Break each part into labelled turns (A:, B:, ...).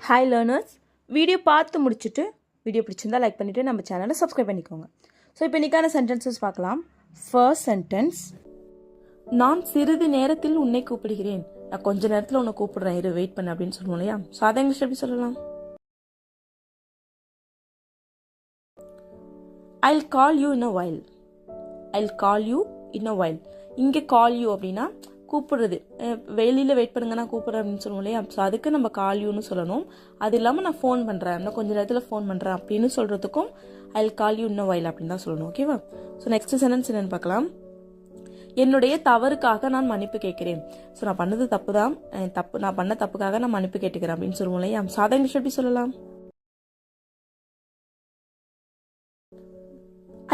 A: Hi learners, video பார்த்து முடிச்சுட்டு video பிடிச்சிருந்தால் லைக் பண்ணிவிட்டு நம்ம சேனலை சப்ஸ்கிரைப் பண்ணிக்கோங்க. ஸோ இப்போ இன்றைக்கான சென்டென்சஸ் பார்க்கலாம். ஃபர்ஸ்ட் சென்டென்ஸ், நான் சிறிது நேரத்தில் உன்னை கூப்பிடுகிறேன். நான் கொஞ்ச நேரத்தில் உன்னை கூப்பிடுறேன், இரு வெயிட் பண்ண அப்படின்னு சொல்லுவோம் இல்லையா? ஸோ அதை இங்கிலீஷ் எப்படி சொல்லலாம்? I'll call you in a while. I'll call you in a while. இங்கே call you அப்படின்னா கூப்பிடுறது, வெளியில் வெயிட் பண்ணுங்க நான் கூப்பிட்றேன் அப்படின்னு சொல்லுவோம் இல்லையா? ஸோ அதுக்கு நம்ம கால் யூன்னு சொல்லணும். அது இல்லாமல் நான் ஃபோன் பண்ணுறேன், நான் கொஞ்சம் நேரத்தில் ஃபோன் பண்ணுறேன் அப்படின்னு சொல்கிறதுக்கும் ஐல் கால் யூ இன்னும் வைல் அப்படின்னு தான் சொல்லணும். ஓகேவா? ஸோ நெக்ஸ்ட் சென்டென்ஸ் என்னென்னு பார்க்கலாம். என்னுடைய தவறுக்காக நான் மன்னிப்பு கேட்கிறேன். ஸோ நான் பண்ணது தப்பு தான், நான் பண்ண தப்புக்காக நான் மன்னிப்பு கேட்டுக்கிறேன் அப்படின்னு சொல்லுவோம் இல்லையா? சாதா இங்கிலீஷ் எப்படி சொல்லலாம்?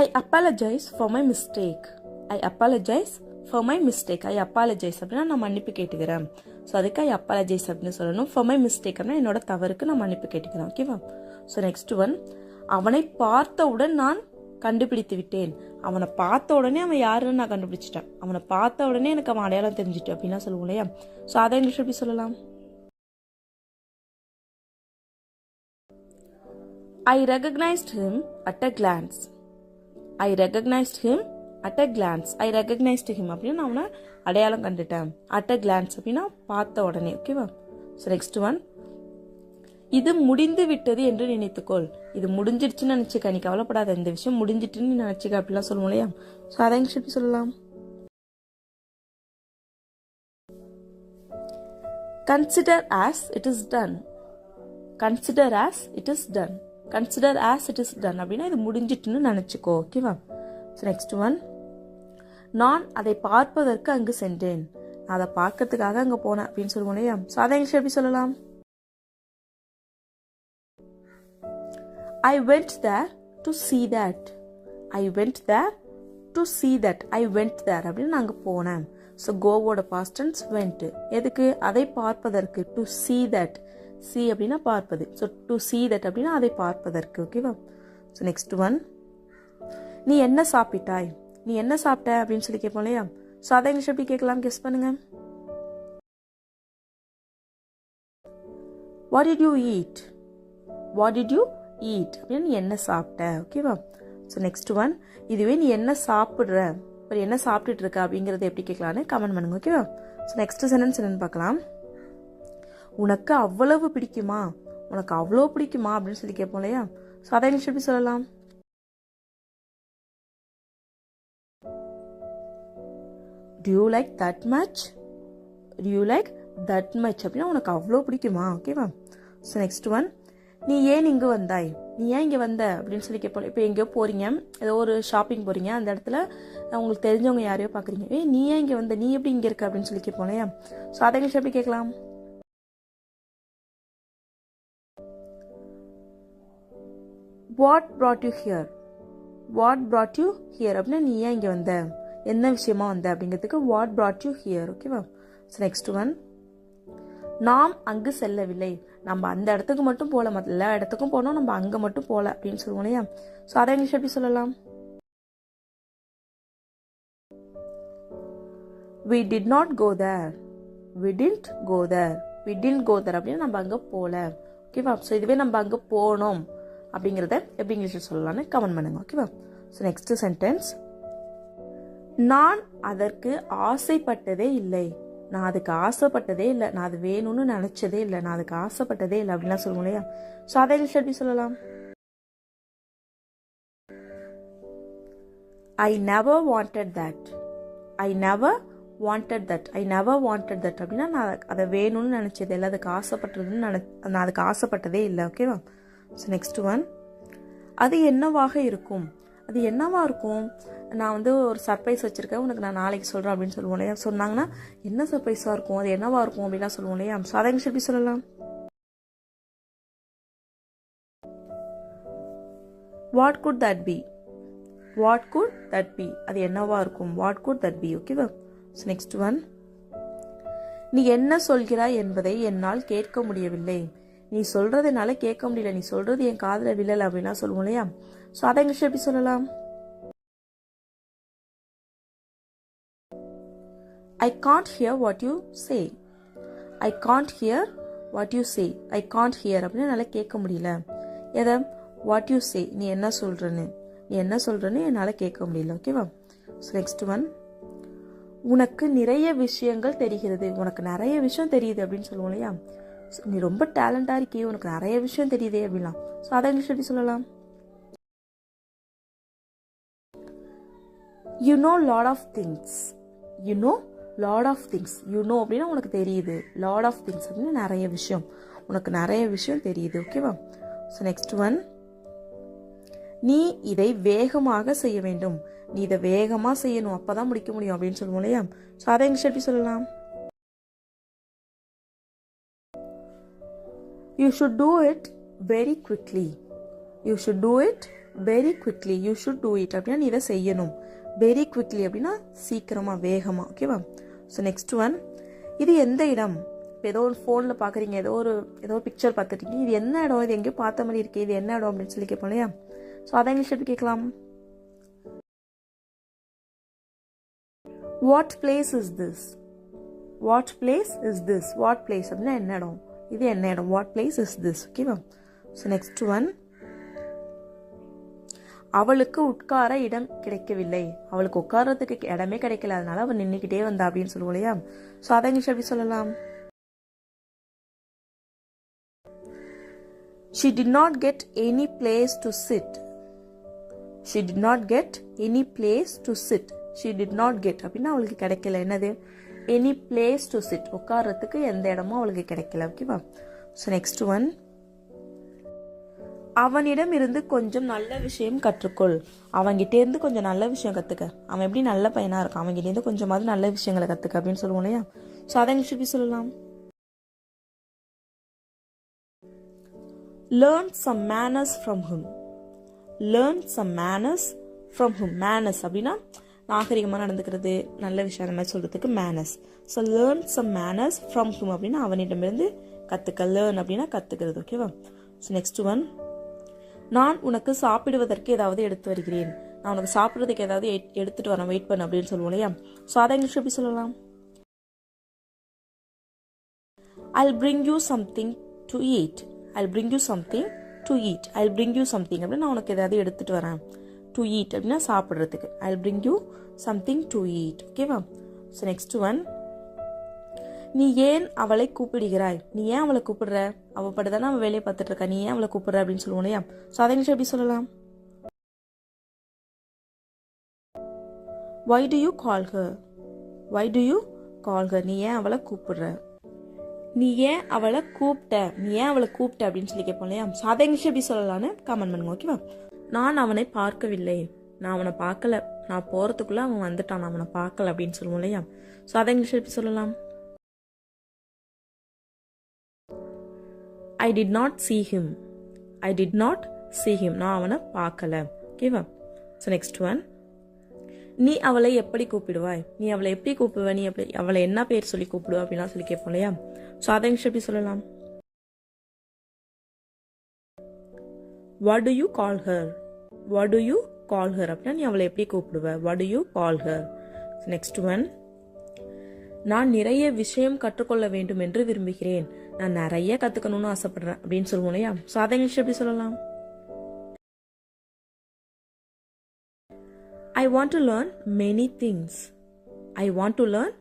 A: I apologize for my mistake. I apologize for my mistake. I apologize அப்படின்னா நான் மன்னிப்பு கேட்டுக்கிறேன். ஸோ அதுக்கு I apologize அப்படின்னு சொல்லணும். for my mistake அப்படின்னா என்னோட தவறுக்கு நான் மன்னிப்பு கேட்டுக்கிறேன். ஓகேவா? ஸோ நெக்ஸ்ட் ஒன், அவனை பார்த்தவுடன் நான் கண்டுபிடித்து விட்டேன். அவனை பார்த்த உடனே அவன் யாருன்னு நான் கண்டுபிடிச்சிட்டேன். அவனை பார்த்த உடனே எனக்கு அவன் அடையாளம் தெரிஞ்சுட்டு அப்படின்னா சொல்லுவோம் இல்லையா? ஸோ அதை இங்கிலீஷ் எப்படி சொல்லலாம்? I recognized him at a glance. I recognized him at a glance. I recognized him அப்படின்னா நான் அவனை அடையாளம் கண்டுட்டேன். at a glance அப்படின்னா பார்த்த உடனே. ஓகேவா? ஸோ நெக்ஸ்ட் ஒன், இது முடிந்து விட்டது என்று நினைத்துக்கொள். இது முடிஞ்சிடுச்சுன்னு நினைச்சுக்க, நீ கவலைப்படாத, இந்த விஷயம் முடிஞ்சிட்டுன்னு நினைச்சுக்க அப்படிலாம் சொல்லுவோம் இல்லையா? ஸோ அதை எப்படி சொல்லலாம்? Consider as it is done. Consider as it is done. Consider as it is done அப்படின்னா இது முடிஞ்சிட்டுன்னு நினைச்சுக்கோ. ஓகேவா? ஸோ நெக்ஸ்ட் ஒன், நான் அதை பார்ப்பதற்கு அங்கு சென்றேன். நான் அதை பார்க்கறதுக்காக அங்கே போனேன் அப்படின்னு சொல்லுவோம் இல்லையா? ஸோ அதை இங்கிலீஷ் எப்படி சொல்லலாம்? I went there to see that. I went there to see that. I went there அப்படின்னு நான் அங்கே போனேன். ஸோ கோவோட பாஸ்ட் டென்ஸ் went. எதுக்கு? அதை பார்ப்பதற்கு. to see that. see அப்படின்னா பார்ப்பது. ஸோ to see that அப்படின்னா அதை பார்ப்பதற்கு. ஓகேவா? ஸோ நெக்ஸ்ட் ஒன், நீ என்ன சாப்பிட்டாய்? நீ என்ன சாப்பிட்ட அப்படின்னு சொல்லி கேட்போம் இல்லையா? ஸோ அதை இங்கிலீஷ் எப்படி கேட்கலாம்? கெஸ் பண்ணுங்க. What did you eat? What did you eat அப்படின்னு நீ என்ன சாப்பிட்ட? ஓகேவா? ஸோ நெக்ஸ்ட் ஒன், இதுவே நீ என்ன சாப்பிட்ற, இப்போ என்ன சாப்பிட்டுட்டு இருக்க அப்படிங்கிறத எப்படி கேட்கலான்னு கமெண்ட் பண்ணுங்க. ஓகேவா? ஸோ நெக்ஸ்ட் சென்டென்ஸ் என்னன்னு பார்க்கலாம். உனக்கு அவ்வளவு பிடிக்குமா? உனக்கு அவ்வளோ பிடிக்குமா அப்படின்னு சொல்லி கேட்போம் இல்லையா? ஸோ அதை இங்கிலீஷ் எப்படி சொல்லலாம்? Do you like that much? Do you like that much அப்படின்னா உனக்கு அவ்வளோ பிடிக்குமா? ஓகேவா? ஸோ நெக்ஸ்ட் ஒன், நீ ஏன் இங்கே வந்தாய்? நீ ஏன் இங்கே வந்த அப்படின்னு சொல்லி கேட்போம். இப்போ எங்கேயோ போகிறீங்க, ஏதோ ஒரு ஷாப்பிங் போகிறீங்க, அந்த இடத்துல உங்களுக்கு தெரிஞ்சவங்க யாரையோ பார்க்குறீங்க. நீ ஏன் இங்கே வந்த, நீ எப்படி இங்கே இருக்க அப்படின்னு சொல்லி கேட்போம் இல்லையா? ஸோ அதை இங்கிலீஷ் எப்படி கேட்கலாம்? What brought you here? What brought you here அப்படின்னா நீ ஏன் இங்கே வந்த, என்ன விஷயமா வந்த அப்படிங்கிறதுக்கு what brought you here. ஓகேவா? ஸோ நெக்ஸ்ட் ஒன், நாம் அங்கு செல்லவில்லை. நம்ம அந்த இடத்துக்கு மட்டும் போகல, மற்ற எல்லா இடத்துக்கும் போனோம், நம்ம அங்கே மட்டும் போகல அப்படின்னு சொல்லுவோம் இல்லையா? ஸோ அதை இங்கிலீஷ் எப்படி சொல்லலாம்? We did not go there. We didn't go there. We didn't go there அப்படின்னா நம்ம அங்கே போகல. ஓகேவா? ஸோ இதுவே நம்ம அங்கே போனோம் அப்படிங்கிறத எப்படி இங்கிலீஷில் சொல்லலாம்னு கமெண்ட் பண்ணுங்க. ஓகேவா? ஸோ நெக்ஸ்ட் சென்டென்ஸ், நான் அதற்கு ஆசைப்பட்டதே இல்லை. நான் அதுக்கு ஆசைப்பட்டதே இல்லை, நான் அது வேணும்னு நினைச்சதே இல்லை, நான் அதுக்கு ஆசைப்பட்டதே இல்லை அப்படின்லாம் சொல்லுவோம் இல்லையா? ஸோ அதை இங்கிலீஷ் எப்படி சொல்லலாம்? I never wanted that. I never wanted that. I never wanted that அப்படின்னா நான் அதை வேணும்னு நினைச்சதே இல்லை, அதுக்கு ஆசைப்பட்டதுன்னு நான் அதுக்கு ஆசைப்பட்டதே இல்லை. ஓகேவா? ஸோ நெக்ஸ்ட் ஒன், அது என்னவாக இருக்கும்? அது என்னவா இருக்கும்? நான் ஒரு சர்ப்ரைஸ் வச்சுருக்கேன், உனக்கு நான் நாளைக்கு சொல்கிறேன் அப்படின்னு சொல்லுவோம் இல்லையா? சொன்னாங்கன்னா என்ன சர்ப்ரைஸாக இருக்கும், அது என்னவா இருக்கும் அப்படின்லாம் சொல்லுவோம் இல்லையா? ஸோ அதை எப்படி சொல்லலாம்? What could that be? What could that be? அது என்னவா இருக்கும்? What could that be? ஓகேவா? ஸோ நெக்ஸ்ட் ஒன், நீ என்ன சொல்கிறாய் என்பதை என்னால் கேட்க முடியவில்லை. நீ சொல்றது என்னால கேட்க முடியல, நீ சொல்றது என் காதுல விழல அப்படின்னா சொல்லுவோம் இல்லையா? ஸோ அதை இங்கிலீஷ் எப்படி சொல்லலாம்? I can't hear what you say. I can't hear what you say, I can't hear அப்படின்னு என்னால் கேட்க முடியல. எதை, வாட் யூ சே, நீ என்ன சொல்கிறன்னு என்னால் கேட்க முடியல. ஓகேவா? ஸோ நெக்ஸ்ட் ஒன், உனக்கு நிறைய விஷயங்கள் தெரிகிறது, உனக்கு நிறைய விஷயம் தெரியுது அப்படின்னு சொல்லுவோம் இல்லையா? நீ ரொம்ப டேலண்டாக இருக்கே, உனக்கு நிறைய விஷயம் தெரியுதே அப்படின்லாம். ஸோ அதை இங்கிலீஷ் எப்படி சொல்லலாம்? You know lot of things. You know lot of things. You know அப்படின்னா உனக்கு தெரியுது, லாட் ஆஃப் திங்ஸ் அப்படின்னா நிறைய விஷயம், உனக்கு நிறைய விஷயம் தெரியுது. ஓகேவா? ஸோ நெக்ஸ்ட் ஒன், நீ இதை வேகமாக செய்ய வேண்டும், நீ இதை வேகமாக செய்யணும், அப்போதான் முடிக்க முடியும் அப்படின்னு சொல்லுவோம் இல்லையா? ஸோ அதை இங்கிலீஷ் எப்படி சொல்லலாம்? You should do it very quickly. You should do it very quickly. You should do it அப்படின்னா நீ இதை செய்யணும். வெரி குவிக்லி அப்படின்னா சீக்கிரமாக, வேகமாக. ஓகேவா? ஸோ நெக்ஸ்ட் ஒன், இது எந்த இடம்? இப்போ ஏதோ ஒரு ஃபோனில் பார்க்குறீங்க, ஏதோ ஒரு பிக்சர் பார்த்துட்டீங்க, இது என்ன இடம், இது எங்கேயோ பார்த்த மாதிரி இருக்கே, இது என்ன இடம் அப்படின்னு சொல்லி கேட்போம் இல்லையா? ஸோ அதை இங்கிலீஷ் எப்படி கேட்கலாம்? What place is this? What place is this? What place அப்படின்னா என்ன இடம், இது என்ன இடம், வாட் பிளேஸ் இஸ் திஸ். ஓகேவா? ஸோ நெக்ஸ்ட் ஒன், அவளுக்கு உட்கார இடம் கிடைக்கவில்லை, அவளுக்கு உட்கார்றதுக்கு இடமே கிடைக்கல, அதனால அவள் நின்றுக்கிட்டே வந்தா அப்படின்னு சொல்லுவோம் இல்லையா? ஸோ அதை இங்கிலீஷ் எப்படி சொல்லலாம்? She did not get any place to sit. She did not get any place to sit. She did not get அப்படின்னா அவளுக்கு கிடைக்கல, என்னது, any place to sit, உட்கார்றதுக்கு எந்த இடமும் அவளுக்கு கிடைக்கல. ஓகேவா? ஸோ நெக்ஸ்ட் ஒன், அவனிடம் இருந்து கொஞ்சம் நல்ல விஷயம் கற்றுக்கொள். அவன்கிட்ட இருந்து கொஞ்சம் நல்ல விஷயம் கற்றுக்க, அவன் எப்படி நல்ல பையனாக இருக்கான், அவன்கிட்ட இருந்து கொஞ்சமாவது நல்ல விஷயங்களை கற்றுக்க அப்படின்னு சொல்லுவோம் இல்லையா? ஸோ அதை இங்கிலீஷ் எப்படி சொல்லலாம்? Learn some manners from him. Learn some manners from him. Manners அப்படின்னா நாகரிகமாக நடந்துக்கிறது, நல்ல விஷயம் அந்த மாதிரி சொல்கிறதுக்கு manners. So learn some manners from him அப்படின்னா அவனிடமிருந்து கற்றுக்க. learn அப்படின்னா கற்றுக்கிறது. ஓகேவா? ஸோ நெக்ஸ்ட் ஒன், நான் உனக்கு சாப்பிடுவதற்கு ஏதாவது எடுத்து வருகிறேன், நான் உனக்கு சாப்பிட்றதுக்கு ஏதாவது எடுத்துகிட்டு வரேன், வெயிட் பண்ண அப்படின்னு சொல்லுவோம் இல்லையா? ஸோ அதை இங்கிலீஷ் எப்படி சொல்லலாம்? I'll bring you something to eat. I'll bring you something to eat. I'll bring you something அப்படின்னா நான் உனக்கு ஏதாவது எடுத்துட்டு வரேன். to eat அப்படின்னா சாப்பிட்றதுக்கு. I'll bring you something to eat. ஓகேவா? ஸோ நெக்ஸ்ட் ஒன், நீ ஏன் அவளை கூப்பிடுகிறாய், நீ ஏன் அவளை கூப்பிடுற, அவள் படுதானே அவள் வேலையை பார்த்துட்டு இருக்கா, நீ ஏன் அவளை கூப்பிடுற அப்படின்னு சொல்லுவோம் இல்லையா? ஸோ அதை இங்கிலீஷ் எப்படி சொல்லலாம்? Why do you call her? Why do you call her? நீ ஏன் அவளை கூப்பிடுற, நீ ஏன் அவளை கூப்பிட்ட, நீ ஏன் அவளை கூப்பிட்ட அப்படின்னு சொல்லி கேட்போம் இல்லையா? ஸோ அதை இங்கிலீஷ் எப்படி சொல்லலான்னு கமெண்ட் பண்ணுங்க. ஓகேவா? நான் அவனை பார்க்கவில்லை, நான் அவனை பார்க்கல, நான் போகிறதுக்குள்ளே அவன் வந்துட்டான், நான் அவனை பார்க்கல அப்படின்னு சொல்லுவோம் இல்லையா? ஸோ அதை இங்கிலீஷ் எப்படி சொல்லலாம்? I did not see him. I did not see him. நான் அவனை பார்க்கல. ஓகேவா? ஸோ நெக்ஸ்ட் ஒன், நீ அவளை எப்படி கூப்பிடுவாய், நீ அவளை எப்படி கூப்பிடுவ, நீ எப்படி அவளை என்ன பேர் சொல்லி கூப்பிடுவ அப்படின்லாம் சொல்லி கேட்போம் இல்லையா? ஸோ அதை இங்கிலீஷ் எப்படி சொல்லலாம்? What do you call her? What do you call her அப்படின்னா நீ அவளை எப்படி கூப்பிடுவ, What do you call her? Next one, நான் நிறைய விஷயம் கற்றுக்கொள்ள வேண்டும் என்று விரும்புகிறேன், நான் நிறைய கற்றுக்கணும்னு ஆசைப்படுறேன் அப்படின்னு சொல்லுவோம் இல்லையா? ஸோ அதை இங்கிலீஷ் எப்படி சொல்லலாம்? I want to learn many things. I want to learn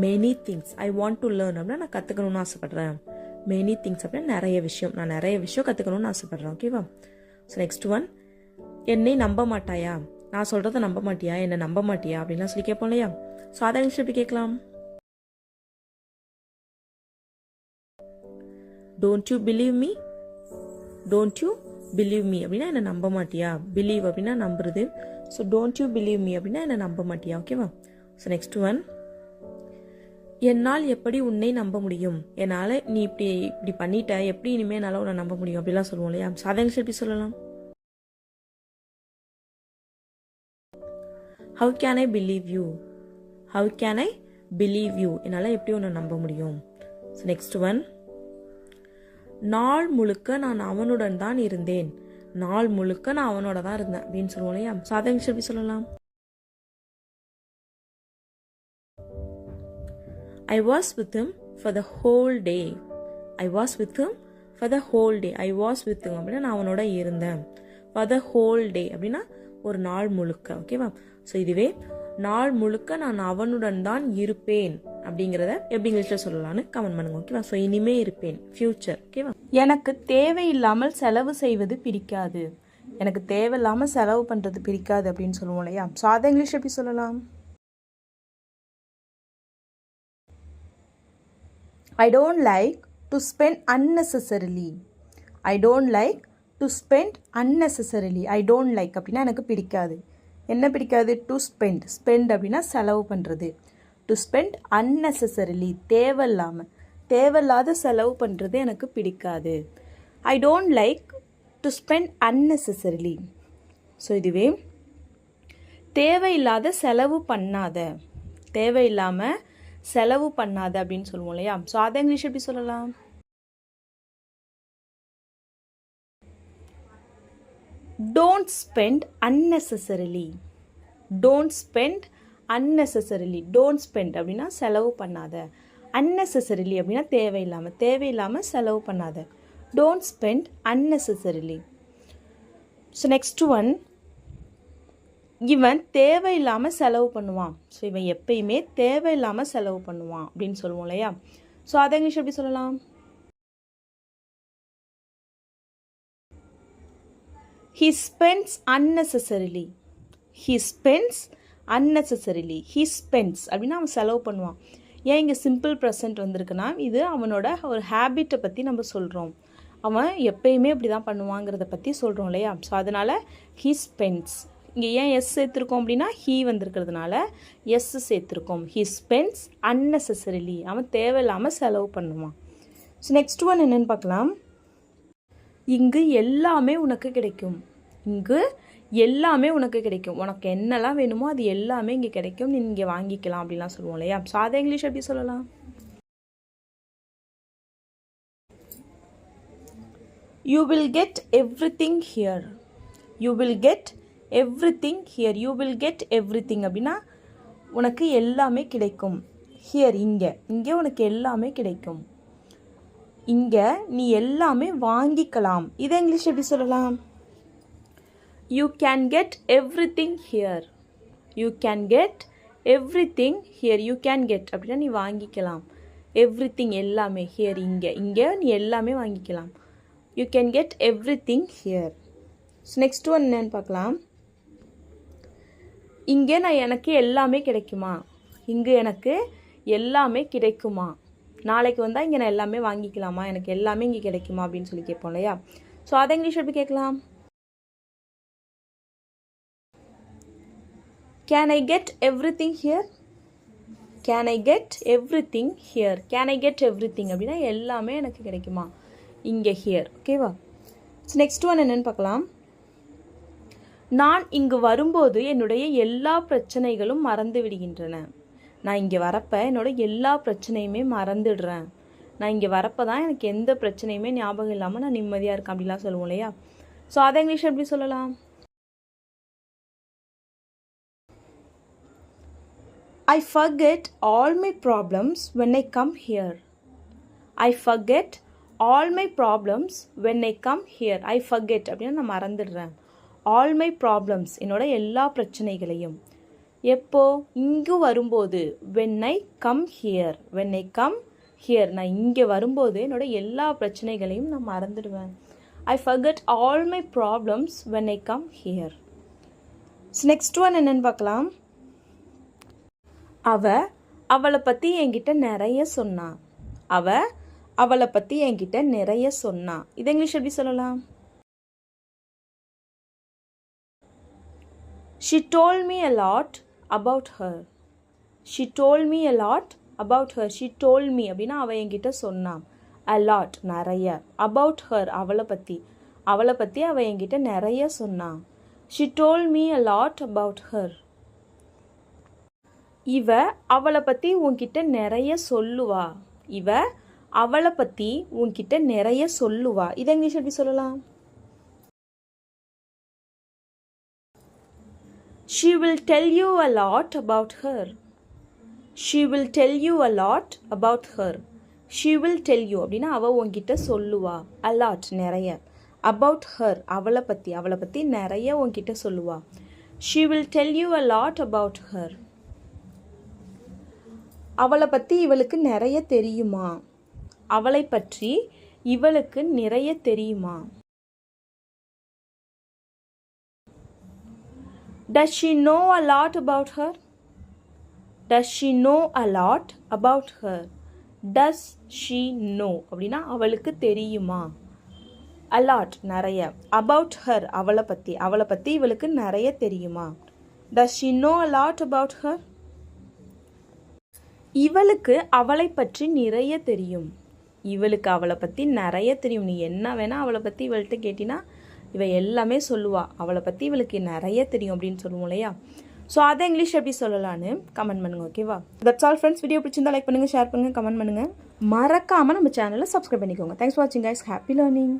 A: many things. I want to learn அப்படின்னா நான் கற்றுக்கணும்னு ஆசைப்படுறேன். many things அப்படின்னா நிறைய விஷயம், நான் நிறைய விஷயம் கற்றுக்கணும்னு ஆசைப்படுறேன். ஓகேவா? ஸோ நெக்ஸ்ட் ஒன், என்னை நம்ப மாட்டாயா, நான் சொல்கிறத நம்ப மாட்டியா, என்னை நம்ப மாட்டியா அப்படின்லாம் சொல்லி கேட்போம் இல்லையா? ஸோ அதை இங்கிலீஷ் எப்படி கேட்கலாம்? Don't you believe me? Don't you believe me அப்படின்னா என்னை நம்ப மாட்டியா, believe அப்படின்னா நம்புறது. So don't you believe me அப்படின்னா என்னை நம்ப மாட்டியா. ஓகேவா? ஸோ நெக்ஸ்ட் ஒன், என்னால் எப்படி உன்னை நம்ப முடியும், என்னால் நீ இப்படி பண்ணிட்ட, எப்படி இனிமேல் என்னால் உன்னை நம்ப முடியும் அப்படிலாம் சொல்லுவோம் இல்லையா? ஸோ அதை இங்கிலீஷ் எப்படி சொல்லலாம்? How can I believe you? How can I believe you? என்னால் எப்படி உன்னை நம்ப முடியும். ஸோ நெக்ஸ்ட் ஒன், நாள் முழுக்க நான் அவனுடன் தான் இருந்தேன், நாள் முழுக்க நான் அவனோட தான் இருந்தேன் அப்படின்னு சொல்லுவோம் இல்லையா? ஸோ அதை இங்கிலீஷ் எப்படி சொல்லலாம்? I was with him for the whole day. I was with him for the whole day. I was with him அப்படின்னா நான் அவனோட இருந்தேன். ஃபார் த ஹோல் டே அப்படின்னா ஒரு நாள் முழுக்க. ஓகேவா? ஸோ இதுவே நாள் முழுக்க நான் அவனுடன் தான் இருப்பேன் அப்படிங்கிறத எப்படி இங்கிலீஷில் சொல்லலாம்னு கமெண்ட் பண்ணுங்க. ஓகேவா? ஸோ இனிமே இருப்பேன், ஃபியூச்சர். ஓகேவா? எனக்கு தேவையில்லாமல் செலவு செய்வது பிடிக்காது. எனக்கு தேவையில்லாமல் செலவு பண்ணுறது பிடிக்காது அப்படின்னு சொல்லுவோம் இல்லையா? ஸோ அதை இங்கிலீஷ் எப்படி சொல்லலாம்? I don't like to spend unnecessarily. I don't like to spend unnecessarily. I don't like அப்படின்னா எனக்கு பிடிக்காது. என்ன பிடிக்காது? To spend. ஸ்பெண்ட் அப்படின்னா செலவு பண்ணுறது. டு ஸ்பெண்ட் unnecessarily தேவையில்லாமல், தேவையில்லாத செலவு பண்ணுறது எனக்கு பிடிக்காது. I don't like to spend unnecessarily. So இதுவே தேவையில்லாத செலவு பண்ணாத, தேவையில்லாமல் செலவு பண்ணாத அப்படின்னு சொல்லுவோம் இல்லையா? ஸோ அதை இங்கிலீஷ் எப்படி சொல்லலாம்? Don't spend unnecessarily. Don't spend unnecessarily. Don't spend அப்படின்னா செலவு பண்ணாத. unnecessarily அப்படின்னா தேவையில்லாமல், தேவையில்லாமல் செலவு பண்ணாத. Don't spend unnecessarily. So next one, இவன் தேவையில்லாமல் செலவு பண்ணுவான். ஸோ இவன் எப்பயுமே தேவையில்லாமல் செலவு பண்ணுவான் அப்படின்னு சொல்லுவோம் இல்லையா? ஸோ அதை இங்கிலீஷ் எப்படி சொல்லலாம்? He spends unnecessarily. He spends unnecessarily. He spends அப்படின்னா அவன் செலவு பண்ணுவான். ஏன் இங்கே சிம்பிள் ப்ரெசன்ட் வந்திருக்குன்னா, இது அவனோட ஒரு ஹேபிட்டை பற்றி நம்ம சொல்கிறோம். அவன் எப்பயுமே அப்படி தான் பண்ணுவாங்கிறத பற்றி சொல்கிறோம் இல்லையா? ஸோ அதனால் he spends. இங்கே ஏன் எஸ் சேர்த்துருக்கோம் அப்படின்னா ஹீ வந்திருக்கிறதுனால எஸ் சேர்த்துருக்கோம். He spends unnecessarily. அவன் தேவையில்லாமல் செலவு பண்ணுவான். ஸோ நெக்ஸ்ட் ஒன் என்னென்னு பார்க்கலாம். இங்கு எல்லாமே உனக்கு கிடைக்கும். இங்கு எல்லாமே உனக்கு கிடைக்கும். உனக்கு என்னெல்லாம் வேணுமோ அது எல்லாமே இங்கே கிடைக்கும், நீ இங்கே வாங்கிக்கலாம் அப்படின்லாம் சொல்லுவோம் இல்லையா? ஸோ அதை இங்கிலீஷ் எப்படி சொல்லலாம்? You will get everything here. You will get everything here. You will get everything அப்படின்னா உனக்கு எல்லாமே கிடைக்கும். ஹியர் இங்கே, இங்கே உனக்கு எல்லாமே கிடைக்கும். இங்கே நீ எல்லாமே வாங்கிக்கலாம். இதை இங்கிலீஷ் எப்படி சொல்லலாம்? You can get everything here. You can get everything here. You can get அப்படின்னா நீ வாங்கிக்கலாம். everything எல்லாமே. here இங்கே, இங்கே நீ எல்லாமே வாங்கிக்கலாம். You can get everything here. So next one என்னன்னு பார்க்கலாம். இங்கே எனக்கு எல்லாமே கிடைக்குமா? இங்கே எனக்கு எல்லாமே கிடைக்குமா? நாளைக்கு வந்தால் இங்கே நான் எல்லாமே வாங்கிக்கலாமா? எனக்கு எல்லாமே இங்கே கிடைக்குமா அப்படின்னு சொல்லி கேட்போம் இல்லையா? ஸோ அதை இங்கிலீஷ் எப்படி கேட்கலாம்? Can I get everything here? Can I get everything here? Can I get everything அப்படின்னா எல்லாமே எனக்கு கிடைக்குமா? இங்கே ஹியர். ஓகேவா? ஸோ நெக்ஸ்ட் ஒன் என்னன்னு பார்க்கலாம். நான் இங்கு வரும்போது என்னுடைய எல்லா பிரச்சனைகளும் மறந்து விடுகின்றன. நான் இங்கே வரப்போ என்னோட எல்லா பிரச்சனையுமே மறந்துடுறேன். நான் இங்கே வரப்போ தான் எனக்கு எந்த பிரச்சனையுமே ஞாபகம் இல்லாமல் நான் நிம்மதியாக இருக்கேன் அப்படிலாம் சொல்லுவோம் இல்லையா? ஸோ அதை இங்கிலீஷ் எப்படி சொல்லலாம்? I forget all my problems when I come here. I forget all my problems when I come here. I forget அப்படின்னா நான் மறந்துடுறேன். ஆல் மை ப்ராப்ளம்ஸ் என்னோட எல்லா பிரச்சனைகளையும். எப்போ? இங்கு வரும்போது. when I come here. when I come here நான் இங்கே வரும்போது என்னோட எல்லா பிரச்சனைகளையும் நான் மறந்துடுவேன். I forget all my problems when I come here. Next one என்னன்னு பார்க்கலாம். அவளை பற்றி என்கிட்ட நிறைய சொன்னா. அவளை பற்றி என்கிட்ட நிறைய சொன்னா. இது இங்கிலீஷ் எப்படி சொல்லலாம்? She told me a lot about her. She told me a lot about her. She told me அப்படின்னா அவள் என்கிட்ட சொன்னான். a lot நிறைய. about her அவளை பற்றி அவள் என்கிட்ட நிறைய சொன்னான். She told me a lot about her. இவ அவளை பற்றி உன்கிட்ட நிறைய சொல்லுவா. இவ அவளை பற்றி உன்கிட்ட நிறைய சொல்லுவா. இதை இங்கிலீஷ் எப்படி சொல்லலாம்? She will tell you a lot about her. She will tell you a lot about her. she will tell you அப்படின்னா அவள் உன்கிட்ட சொல்லுவா. a lot நிறைய. about her அவளை பற்றி நிறைய உன்கிட்ட சொல்லுவா. she will tell you a lot about her. அவளை பற்றி இவளுக்கு நிறைய தெரியுமா. அவளை பற்றி இவளுக்கு நிறைய தெரியுமா. does she know a lot about her. does she know a lot about her. does she know அப்படின்னா அவளுக்கு தெரியுமா. a lot நிறைய. about her அவளை பற்றி இவளுக்கு நிறைய தெரியுமா. does she know a lot about her. இவளுக்கு அவளை பற்றி நிறைய தெரியும். இவளுக்கு அவளை பற்றி நிறைய தெரியும். நீ என்ன வேணால் அவளை பற்றி இவள்கிட்ட கேட்டினா இவ எல்லாமே சொல்லுவா. அவளை பற்றி இவளுக்கு நிறைய தெரியும் அப்படின்னு சொல்லுவோம் இல்லையா. ஸோ அதை இங்கிலீஷ் எப்படி சொல்லலான்னு கமெண்ட் பண்ணுங்கள். ஓகேவா. That's all friends. வீடியோ பிடிச்சிருந்தா லைக் பண்ணுங்கள், ஷேர் பண்ணுங்கள், கமெண்ட் பண்ணுங்கள். மறக்காமல் நம்ம சேனலை சப்ஸ்கிரைப் பண்ணிக்கோங்க. தேங்க்ஸ் ஃபார் வாட்சிங் கைஸ். Happy learning.